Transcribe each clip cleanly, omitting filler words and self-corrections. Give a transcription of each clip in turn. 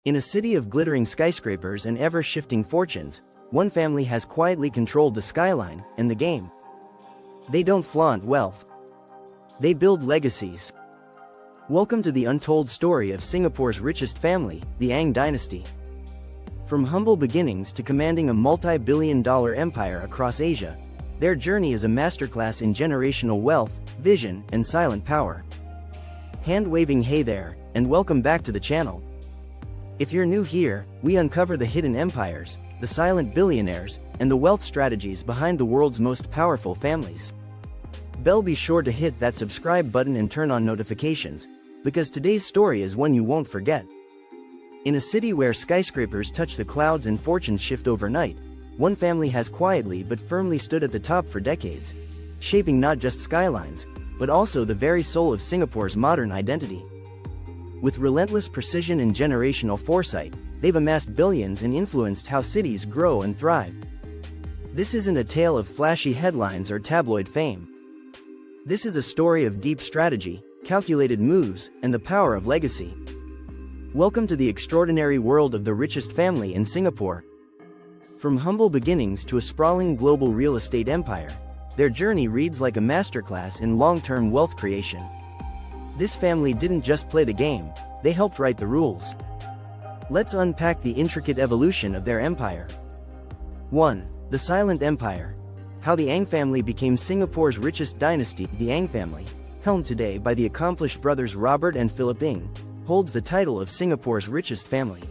In a city of glittering skyscrapers and ever-shifting fortunes, one family has quietly controlled the skyline and the game. They don't flaunt wealth. They build legacies. Welcome to the untold story of Singapore's richest family, the Ang Dynasty. From humble beginnings to commanding a multi-billion-dollar empire across Asia, their journey is a masterclass in generational wealth, vision, and silent power. Hand-waving hey there, and welcome back to the channel. If you're new here, we uncover the hidden empires, the silent billionaires, and the wealth strategies behind the world's most powerful families. Be sure to hit that subscribe button and turn on notifications, because today's story is one you won't forget. In a city where skyscrapers touch the clouds and fortunes shift overnight, one family has quietly but firmly stood at the top for decades, shaping not just skylines, but also the very soul of Singapore's modern identity. With relentless precision and generational foresight, they've amassed billions and influenced how cities grow and thrive. This isn't a tale of flashy headlines or tabloid fame. This is a story of deep strategy, calculated moves, and the power of legacy. Welcome to the extraordinary world of the richest family in Singapore. From humble beginnings to a sprawling global real estate empire, their journey reads like a masterclass in long-term wealth creation. This family didn't just play the game, they helped write the rules. Let's unpack the intricate evolution of their empire. 1. The Silent Empire. How the Ang family became Singapore's richest dynasty. The Ang family, helmed today by the accomplished brothers Robert and Philip Ng, holds the title of Singapore's richest family.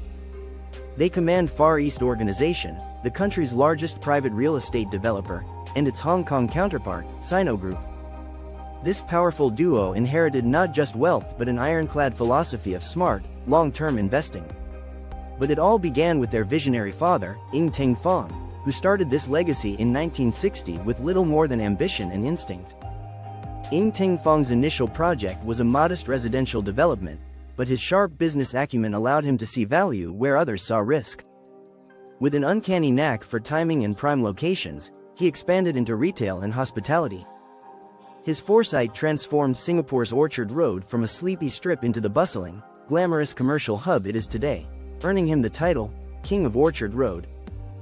They command Far East Organization, the country's largest private real estate developer, and its Hong Kong counterpart, Sino Group. This powerful duo inherited not just wealth but an ironclad philosophy of smart, long-term investing. But it all began with their visionary father, Ng Teng Fong, who started this legacy in 1960 with little more than ambition and instinct. Ng Teng Fong's initial project was a modest residential development, but his sharp business acumen allowed him to see value where others saw risk. With an uncanny knack for timing and prime locations, he expanded into retail and hospitality. His foresight transformed Singapore's Orchard Road from a sleepy strip into the bustling, glamorous commercial hub it is today, earning him the title, King of Orchard Road.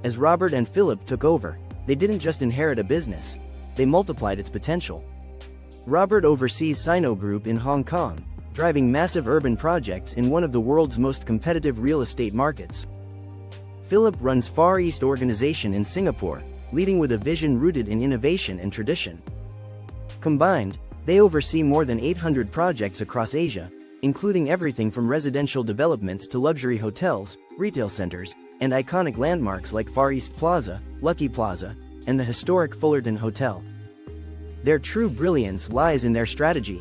As Robert and Philip took over, they didn't just inherit a business, they multiplied its potential. Robert oversees Sino Group in Hong Kong, driving massive urban projects in one of the world's most competitive real estate markets. Philip runs Far East Organization in Singapore, leading with a vision rooted in innovation and tradition. Combined, they oversee more than 800 projects across Asia, including everything from residential developments to luxury hotels, retail centers, and iconic landmarks like Far East Plaza, Lucky Plaza, and the historic Fullerton Hotel. Their true brilliance lies in their strategy.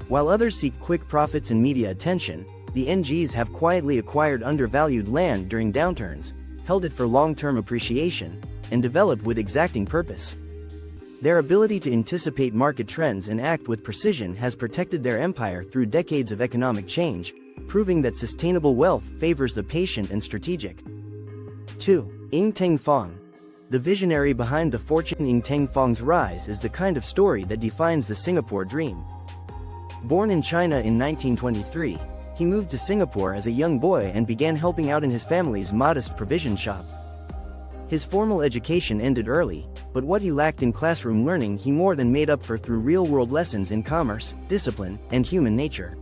While others seek quick profits and media attention, the NGs have quietly acquired undervalued land during downturns, held it for long-term appreciation, and developed with exacting purpose. Their ability to anticipate market trends and act with precision has protected their empire through decades of economic change, proving that sustainable wealth favors the patient and strategic. 2. Ng Teng Fong. The visionary behind the fortune. Ng Teng Fong's rise is the kind of story that defines the Singapore dream. Born in China in 1923, he moved to Singapore as a young boy and began helping out in his family's modest provision shop. His formal education ended early, but what he lacked in classroom learning he more than made up for through real-world lessons in commerce, discipline, and human nature.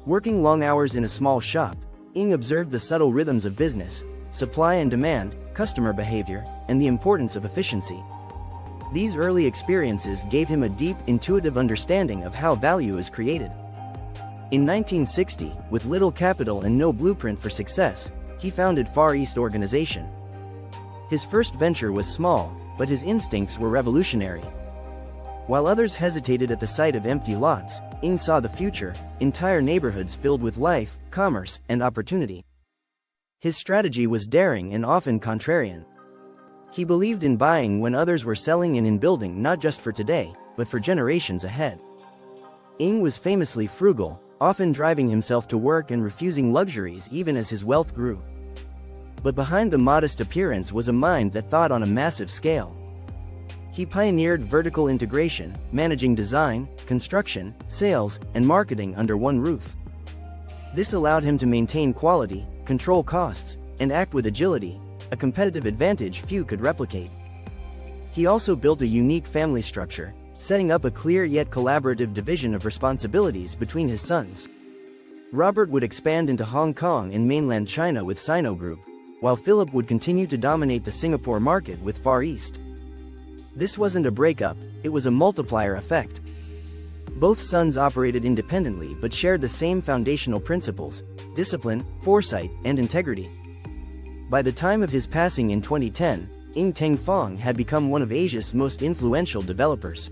Working long hours in a small shop, Ng observed the subtle rhythms of business, supply and demand, customer behavior, and the importance of efficiency. These early experiences gave him a deep, intuitive understanding of how value is created. In 1960, with little capital and no blueprint for success, he founded Far East Organization. His first venture was small, but his instincts were revolutionary. While others hesitated at the sight of empty lots, Ng saw the future, entire neighborhoods filled with life, commerce, and opportunity. His strategy was daring and often contrarian. He believed in buying when others were selling and in building not just for today, but for generations ahead. Ng was famously frugal, often driving himself to work and refusing luxuries even as his wealth grew. But behind the modest appearance was a mind that thought on a massive scale. He pioneered vertical integration, managing design, construction, sales, and marketing under one roof. This allowed him to maintain quality, control costs, and act with agility, a competitive advantage few could replicate. He also built a unique family structure, setting up a clear yet collaborative division of responsibilities between his sons. Robert would expand into Hong Kong and mainland China with Sino Group, while Philip would continue to dominate the Singapore market with Far East. This wasn't a breakup, it was a multiplier effect. Both sons operated independently but shared the same foundational principles: discipline, foresight, and integrity. By the time of his passing in 2010, Ng Teng Fong had become one of Asia's most influential developers.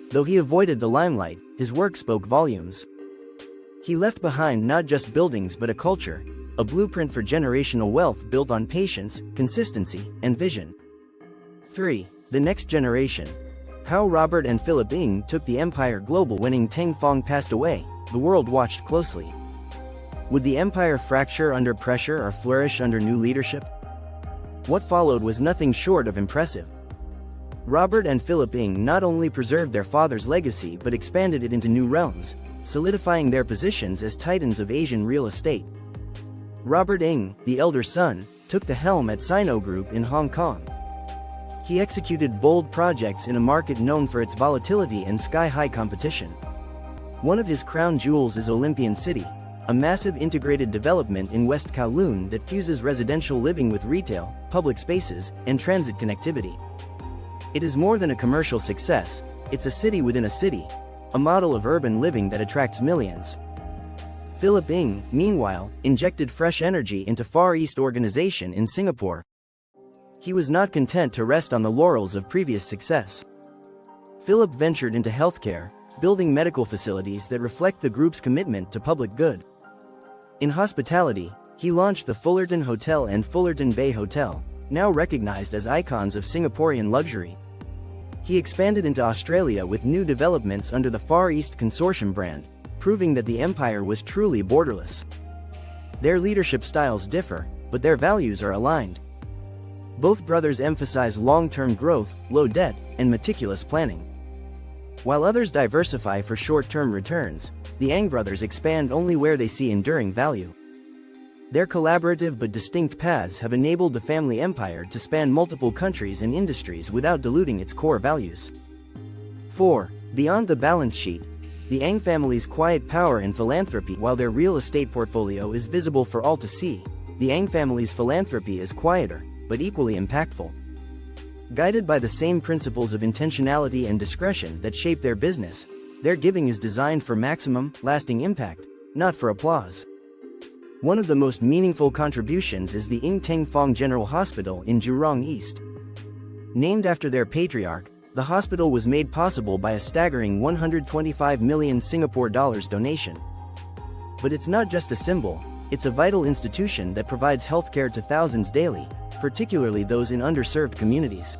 Though he avoided the limelight, his work spoke volumes. He left behind not just buildings but a culture, a blueprint for generational wealth built on patience, consistency, and vision. 3. The next generation. How Robert and Philip Ng took the empire global. When Ng Teng Fong passed away, the world watched closely. Would the empire fracture under pressure or flourish under new leadership? What followed was nothing short of impressive. Robert and Philip Ng not only preserved their father's legacy but expanded it into new realms, solidifying their positions as titans of Asian real estate. Robert Ng, the elder son, took the helm at Sino Group in Hong Kong. He executed bold projects in a market known for its volatility and sky-high competition. One of his crown jewels is Olympian City, a massive integrated development in West Kowloon that fuses residential living with retail, public spaces, and transit connectivity. It is more than a commercial success, it's a city within a city, a model of urban living that attracts millions. Philip Ng, meanwhile, injected fresh energy into Far East organization in Singapore. He was not content to rest on the laurels of previous success. Philip ventured into healthcare, building medical facilities that reflect the group's commitment to public good. In hospitality, he launched the Fullerton Hotel and Fullerton Bay Hotel, now recognized as icons of Singaporean luxury. He expanded into Australia with new developments under the Far East Consortium brand, proving that the empire was truly borderless. Their leadership styles differ, but their values are aligned. Both brothers emphasize long-term growth, low debt, and meticulous planning. While others diversify for short-term returns, the Ng brothers expand only where they see enduring value. Their collaborative but distinct paths have enabled the family empire to span multiple countries and industries without diluting its core values. 4. Beyond the balance sheet. The Ng family's quiet power and philanthropy. While their real estate portfolio is visible for all to see, the Ng family's philanthropy is quieter, but equally impactful. Guided by the same principles of intentionality and discretion that shape their business, their giving is designed for maximum, lasting impact, not for applause. One of the most meaningful contributions is the Ng Teng Fong General Hospital in Jurong East. Named after their patriarch, the hospital was made possible by a staggering 125 million Singapore dollars donation. But it's not just a symbol, it's a vital institution that provides healthcare to thousands daily, particularly those in underserved communities.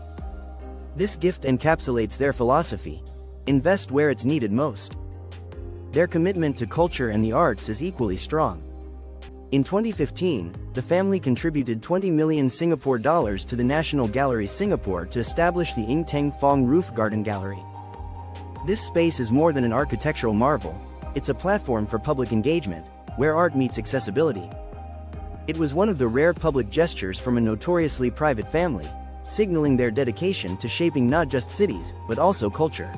This gift encapsulates their philosophy: invest where it's needed most. Their commitment to culture and the arts is equally strong. In 2015, the family contributed 20 million Singapore dollars to the National Gallery Singapore to establish the Ng Teng Fong Roof Garden Gallery. This space is more than an architectural marvel, it's a platform for public engagement, where art meets accessibility. It was one of the rare public gestures from a notoriously private family, signaling their dedication to shaping not just cities, but also culture.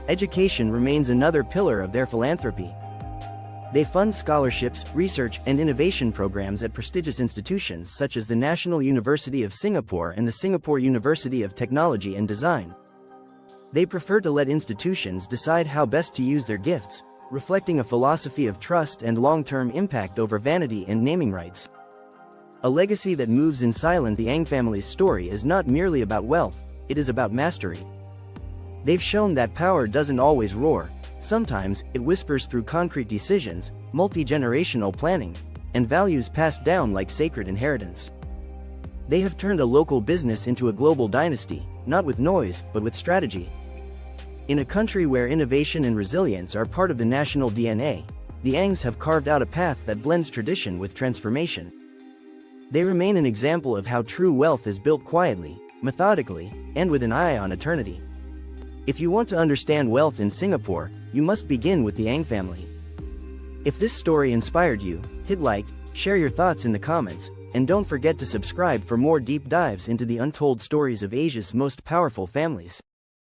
Education remains another pillar of their philanthropy. They fund scholarships, research, and innovation programs at prestigious institutions such as the National University of Singapore and the Singapore University of Technology and Design. They prefer to let institutions decide how best to use their gifts, reflecting a philosophy of trust and long-term impact over vanity and naming rights. A legacy that moves in silence. The Ng family's story is not merely about wealth, it is about mastery. They've shown that power doesn't always roar. Sometimes, it whispers through concrete decisions, multi-generational planning, and values passed down like sacred inheritance. They have turned a local business into a global dynasty, not with noise, but with strategy. In a country where innovation and resilience are part of the national DNA, the Ngs have carved out a path that blends tradition with transformation. They remain an example of how true wealth is built quietly, methodically, and with an eye on eternity. If you want to understand wealth in Singapore, you must begin with the Ng family. If this story inspired you, hit like, share your thoughts in the comments, and don't forget to subscribe for more deep dives into the untold stories of Asia's most powerful families.